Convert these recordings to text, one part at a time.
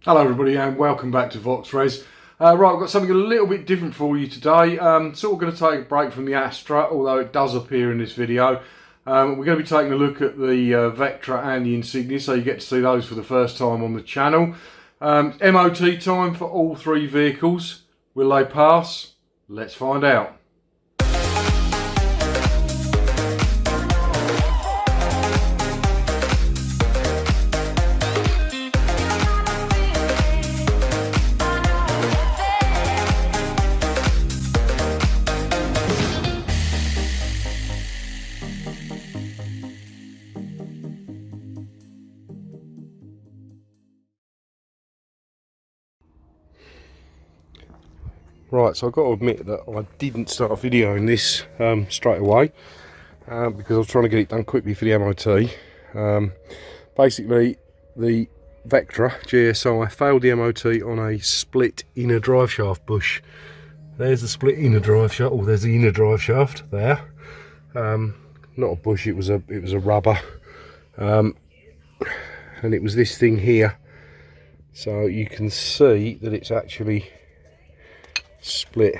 Hello everybody and welcome back to VoxRes. Right, I've got something a little bit different for you today. Sort of going to take a break from the Astra, although it does appear in this video. We're going to be taking a look at the Vectra and the Insignia, so you get to see those for the first time on the channel. MOT time for all three vehicles. Will they pass? Let's find out. Right, so I've got to admit that I didn't start videoing this straight away because I was trying to get it done quickly for the MOT. Basically, the Vectra GSI failed the MOT on a split inner drive shaft bush. There's the split inner drive shaft. Oh, there's the inner drive shaft there. Not a bush. It was a rubber, and it was this thing here. So you can see that it's actually split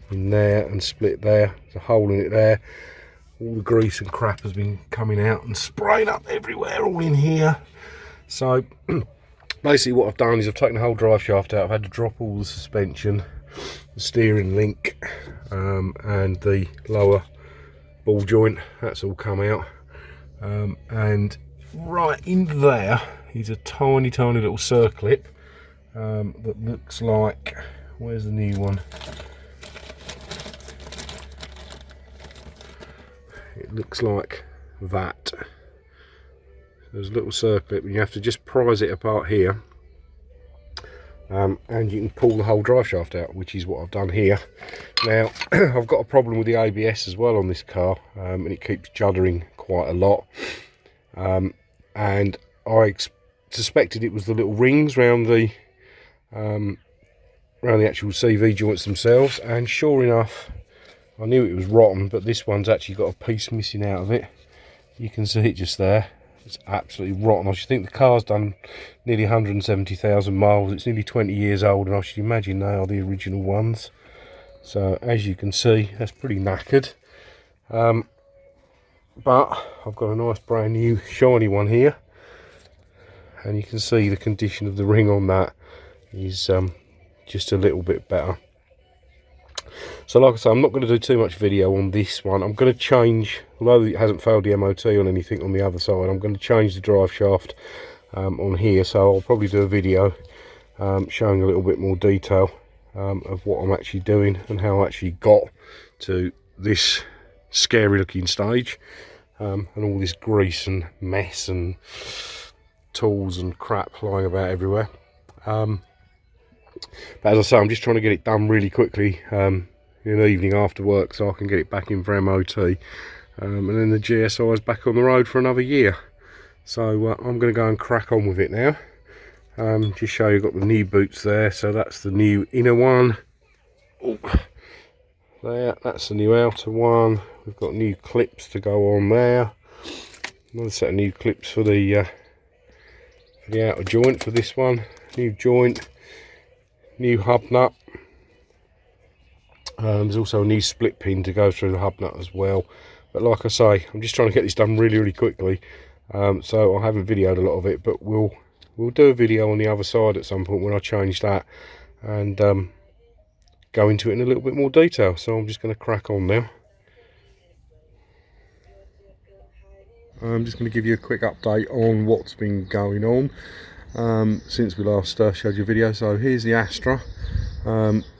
in there and split there. There's a hole in it there. All the grease and crap has been coming out and spraying up everywhere, all in here. So basically what I've done is I've taken the whole drive shaft out. I've had to drop all the suspension, the steering link, and the lower ball joint. That's all come out, and right in there is a tiny little circlip that looks like, where's the new one? It looks like that. There's a little circlip and you have to just prise it apart here, and you can pull the whole drive shaft out, which is what I've done here. Now I've got a problem with the ABS as well on this car, and it keeps juddering quite a lot, and I suspected it was the little rings around the actual CV joints themselves, and sure enough I knew it was rotten, but this one's actually got a piece missing out of it. You can see it just there. It's absolutely rotten. I should think the car's done nearly 170,000 miles. It's nearly 20 years old, and I should imagine they are the original ones. So as you can see, that's pretty knackered, but I've got a nice brand new shiny one here, and you can see the condition of the ring on that is just a little bit better. So like I say, I'm not going to do too much video on this one. I'm going to change, although it hasn't failed the MOT on anything on the other side, I'm going to change the drive shaft on here. So I'll probably do a video showing a little bit more detail of what I'm actually doing and how I actually got to this scary looking stage, and all this grease and mess and tools and crap lying about everywhere. But as I say, I'm just trying to get it done really quickly in the evening after work, so I can get it back in for MOT, and then the GSI is back on the road for another year. So I'm going to go and crack on with it now. Just show you, got the new boots there, so that's the new inner one. Oh, there, that's the new outer one. We've got new clips to go on there. Another set of new clips for the outer joint for this one. New joint. New hub nut. There's also a new split pin to go through the hub nut as well. But like I say, I'm just trying to get this done really quickly. So I haven't videoed a lot of it, but we'll do a video on the other side at some point when I change that, and go into it in a little bit more detail. So I'm just going to crack on now. I'm just going to give you a quick update on what's been going on since we last showed you a video. So here's the Astra.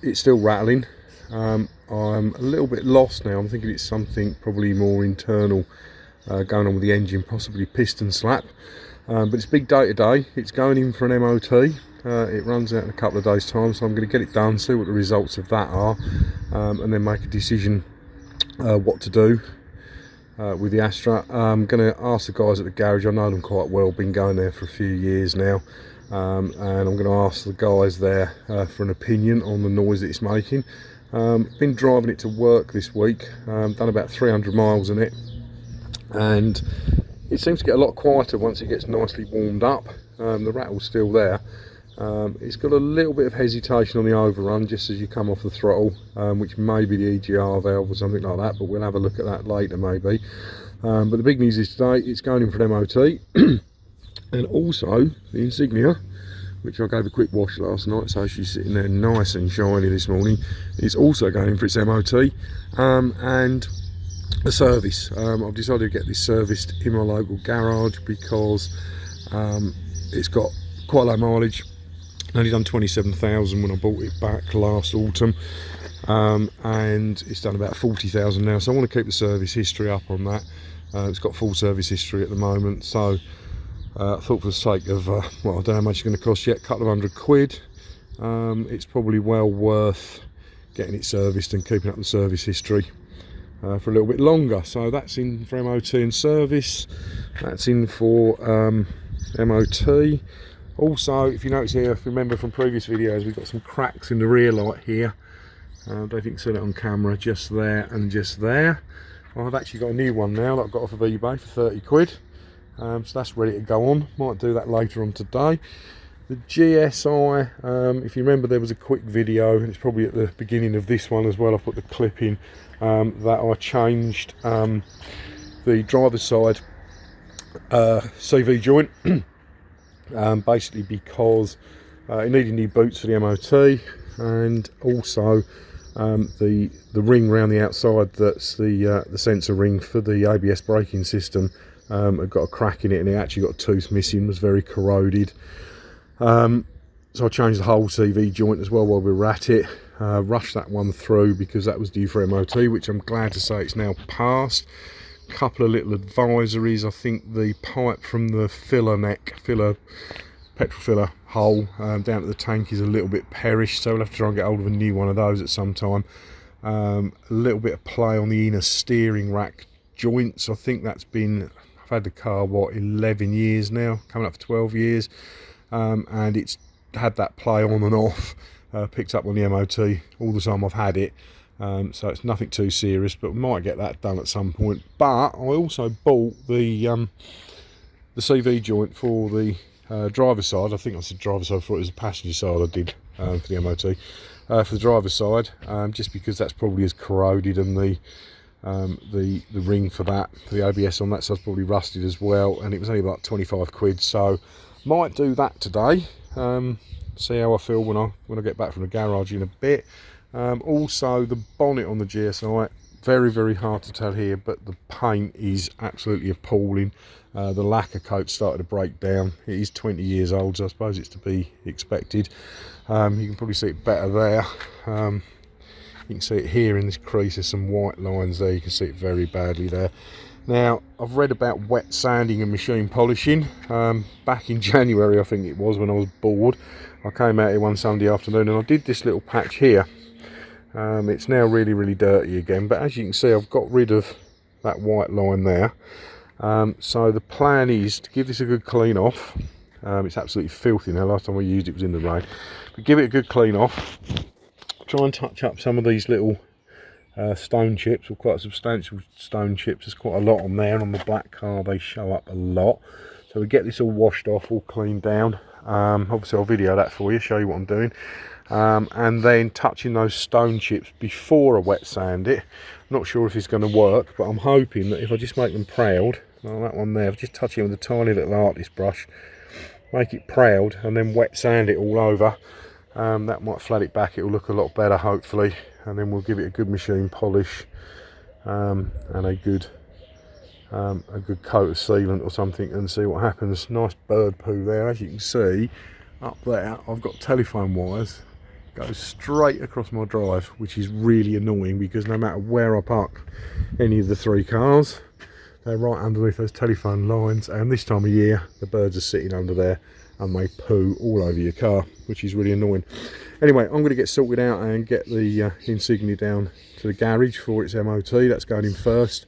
It's still rattling. I'm a little bit lost now. I'm thinking it's something probably more internal going on with the engine, possibly piston slap, but it's big day today. It's going in for an MOT. It runs out in a couple of days time, so I'm going to get it done, see what the results of that are, and then make a decision what to do with the Astra. I'm going to ask the guys at the garage. I know them quite well, been going there for a few years now, and I'm going to ask the guys there for an opinion on the noise that it's making. Been driving it to work this week, done about 300 miles in it, and it seems to get a lot quieter once it gets nicely warmed up. the rattle's still there. It's got a little bit of hesitation on the overrun just as you come off the throttle, which may be the EGR valve or something like that, but we'll have a look at that later maybe. But the big news is today it's going in for an MOT. And also the Insignia, which I gave a quick wash last night, so she's sitting there nice and shiny this morning, is also going in for its MOT. And a service. I've decided to get this serviced in my local garage because it's got quite low mileage. Only done 27,000 when I bought it back last autumn, and it's done about 40,000 now, so I want to keep the service history up on that. It's got full service history at the moment, so I thought for the sake of well, I don't know how much it's going to cost yet, a couple of £100. It's probably well worth getting it serviced and keeping up the service history for a little bit longer. So that's in for MOT and service. That's in for MOT. Also, if you notice here, if you remember from previous videos, we've got some cracks in the rear light here. I don't think you can see it on camera, just there and just there. I've actually got a new one now that I got off of eBay for 30 quid. So that's ready to go on. Might do that later on today. The GSI, if you remember, there was a quick video, and it's probably at the beginning of this one as well. I put the clip in that I changed the driver's side CV joint, basically because it needed new boots for the MOT, and also the ring around the outside, that's the sensor ring for the ABS braking system, had got a crack in it, and it actually got a tooth missing, was very corroded. So I changed the whole CV joint as well while we were at it. Rushed that one through because that was due for MOT, which I'm glad to say it's now passed. Couple of little advisories. I think the pipe from the petrol filler hole down at the tank is a little bit perished, so we'll have to try and get hold of a new one of those at some time. A little bit of play on the inner steering rack joints. I think that's been, I've had the car, what, 11 years now, coming up for 12 years, and it's had that play on and off, picked up on the MOT all the time I've had it. So it's nothing too serious, but we might get that done at some point. But I also bought the CV joint for the driver's side. I think I said driver's side, I thought it was the passenger side I did for the MOT. For the driver's side, just because that's probably as corroded, and the ring for that, for the ABS on that side's probably rusted as well, and it was only about 25 quid, so might do that today. See how I feel when I get back from the garage in a bit. Also, the bonnet on the GSI, very, very hard to tell here, but the paint is absolutely appalling. The lacquer coat started to break down. It is 20 years old, so I suppose it's to be expected. You can probably see it better there. You can see it here in this crease. There's some white lines there. You can see it very badly there. Now, I've read about wet sanding and machine polishing. Back in January, I think it was, when I was bored, I came out here one Sunday afternoon and I did this little patch here. It's now really, really dirty again, but as you can see, I've got rid of that white line there. So the plan is to give this a good clean off. It's absolutely filthy now. Last time I used it was in the rain. But give it a good clean off. Try and touch up some of these little stone chips, or quite substantial stone chips. There's quite a lot on there, and on the black car they show up a lot. So we get this all washed off, all cleaned down. Obviously I'll video that for you, show you what I'm doing. And then touching those stone chips before I wet sand it. I'm not sure if it's going to work, but I'm hoping that if I just make them proud, like that one there, if I just touch it with a tiny little artist brush, make it proud, and then wet sand it all over, that might flat it back. It will look a lot better, hopefully, and then we'll give it a good machine polish, and a good coat of sealant or something, and see what happens. Nice bird poo there. As you can see up there, I've got telephone wires goes straight across my drive, which is really annoying, because no matter where I park any of the three cars, they're right underneath those telephone lines, and this time of year the birds are sitting under there and they poo all over your car, which is really annoying. Anyway, I'm going to get sorted out and get the Insignia down to the garage for its MOT. That's going in first,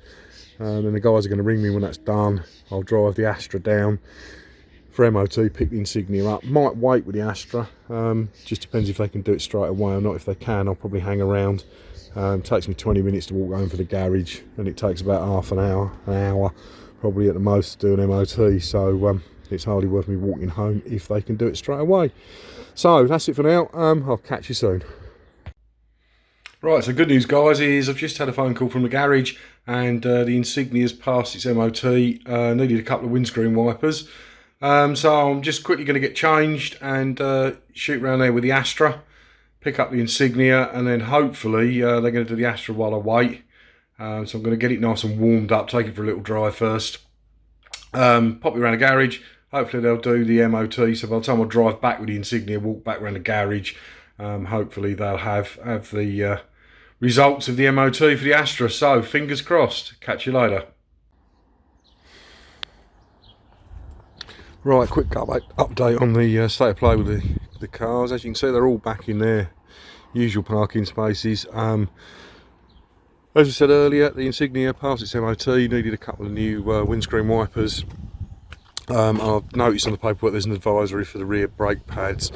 and then the guys are going to ring me when that's done. I'll drive the Astra down for MOT, pick the Insignia up. Might wait with the Astra, just depends if they can do it straight away or not. If they can, I'll probably hang around. It takes me 20 minutes to walk home for the garage, and it takes about half an hour probably at the most to do an MOT. So it's hardly worth me walking home if they can do it straight away. So that's it for now. I'll catch you soon. Right, so good news guys is I've just had a phone call from the garage, and the Insignia's passed its MOT, needed a couple of windscreen wipers. So I'm just quickly going to get changed and shoot around there with the Astra, pick up the Insignia, and then hopefully they're going to do the Astra while I wait. So I'm going to get it nice and warmed up, take it for a little drive first, pop it around the garage. Hopefully they'll do the MOT, so by the time I drive back with the Insignia, walk back around the garage, hopefully they'll have the results of the MOT for the Astra. So fingers crossed. Catch you later. Right, quick update on the state of play with the cars. As you can see, they're all back in their usual parking spaces. As I said earlier, the Insignia passed its MOT, needed a couple of new windscreen wipers. I've noticed on the paperwork there's an advisory for the rear brake pads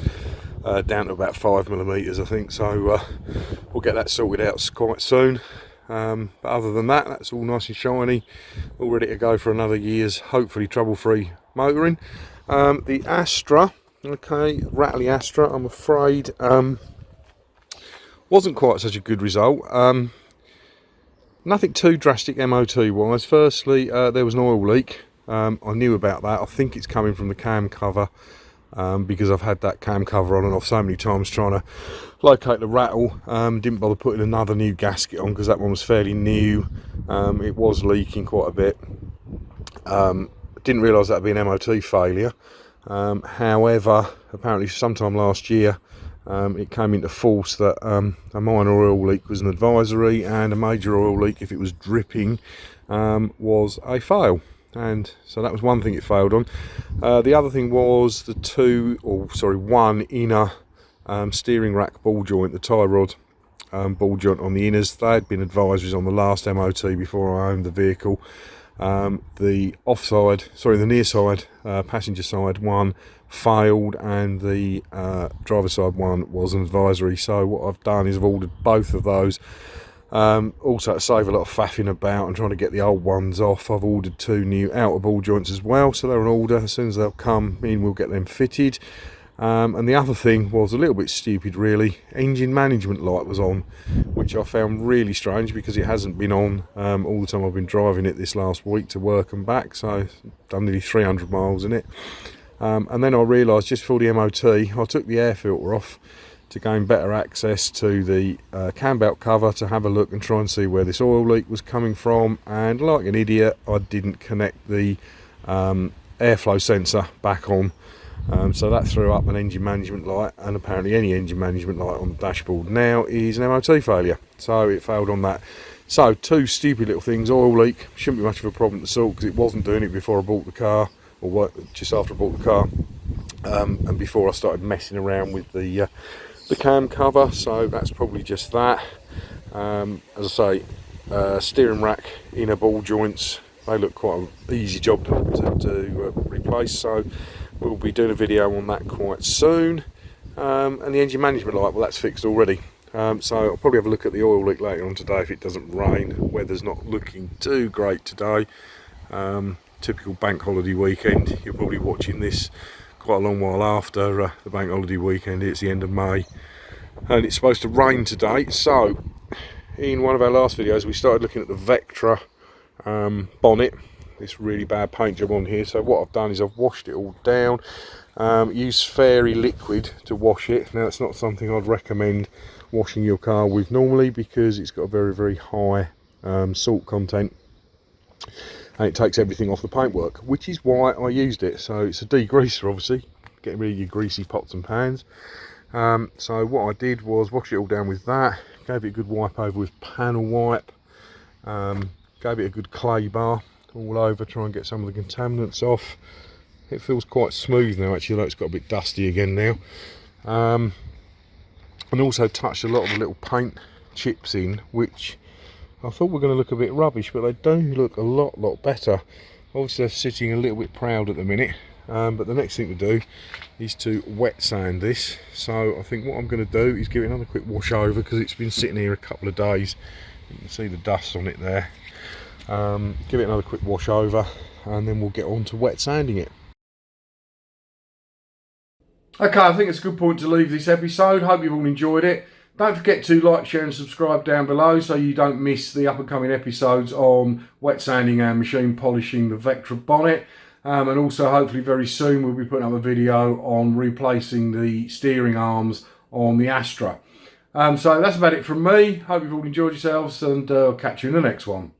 down to about 5mm, I think, so we'll get that sorted out quite soon. But other than that, that's all nice and shiny, all ready to go for another year's hopefully trouble-free motoring. The Astra, okay, rattly Astra, I'm afraid wasn't quite such a good result. Nothing too drastic MOT wise. Firstly, there was an oil leak. I knew about that. I think it's coming from the cam cover, because I've had that cam cover on and off so many times trying to locate the rattle. Didn't bother putting another new gasket on because that one was fairly new. It was leaking quite a bit. Didn't realise that would be an MOT failure. However, apparently sometime last year it came into force that a minor oil leak was an advisory, and a major oil leak, if it was dripping, was a fail. And so that was one thing it failed on. The other thing was one inner steering rack ball joint, the tie rod ball joint on the inners. They had been advisories on the last MOT before I owned the vehicle. The near side, passenger side one failed, and the driver's side one was an advisory. So what I've done is I've ordered both of those. Also to save a lot of faffing about and trying to get the old ones off, I've ordered 2 new outer ball joints as well, so they're on order. As soon as they'll come in, we'll get them fitted. And the other thing was a little bit stupid really, engine management light was on, which I found really strange because it hasn't been on all the time I've been driving it this last week to work and back, so I've done nearly 300 miles in it. And then I realised just before the MOT, I took the air filter off to gain better access to the cam belt cover to have a look and try and see where this oil leak was coming from, and like an idiot I didn't connect the airflow sensor back on, so that threw up an engine management light, and apparently any engine management light on the dashboard now is an MOT failure, so it failed on that. So 2 stupid little things. Oil leak shouldn't be much of a problem to solve because it wasn't doing it before I bought the car, or just after I bought the car, and before I started messing around with the cam cover, so that's probably just that. As I say, steering rack inner ball joints, they look quite an easy job to replace, so we'll be doing a video on that quite soon. And the engine management light, well, that's fixed already. So I'll probably have a look at the oil leak later on today if it doesn't rain. Weather's not looking too great today. Typical bank holiday weekend. You're probably watching this quite a long while after the bank holiday weekend. It's the end of May and it's supposed to rain today. So in one of our last videos we started looking at the Vectra bonnet, this really bad paint job on here. So what I've done is I've washed it all down, used fairy liquid to wash it. Now it's not something I'd recommend washing your car with normally because it's got a very, very high salt content, and it takes everything off the paintwork, which is why I used it. So it's a degreaser, obviously, getting rid of your greasy pots and pans. So what I did was wash it all down with that, gave it a good wipe over with panel wipe, gave it a good clay bar all over, try and get some of the contaminants off. It feels quite smooth now actually, though it's got a bit dusty again now. And also touched a lot of the little paint chips in, which I thought were going to look a bit rubbish, but they do look a lot better. Obviously they're sitting a little bit proud at the minute, but the next thing to do is to wet sand this. So I think what I'm going to do is give it another quick wash over because it's been sitting here a couple of days. You can see the dust on it there. Give it another quick wash over and then we'll get on to wet sanding it. Okay, I think it's a good point to leave this episode. Hope you've all enjoyed it. Don't forget to like, share and subscribe down below so you don't miss the up and coming episodes on wet sanding and machine polishing the Vectra bonnet. And also hopefully very soon we'll be putting up a video on replacing the steering arms on the Astra. So that's about it from me. Hope you've all enjoyed yourselves, and I'll catch you in the next one.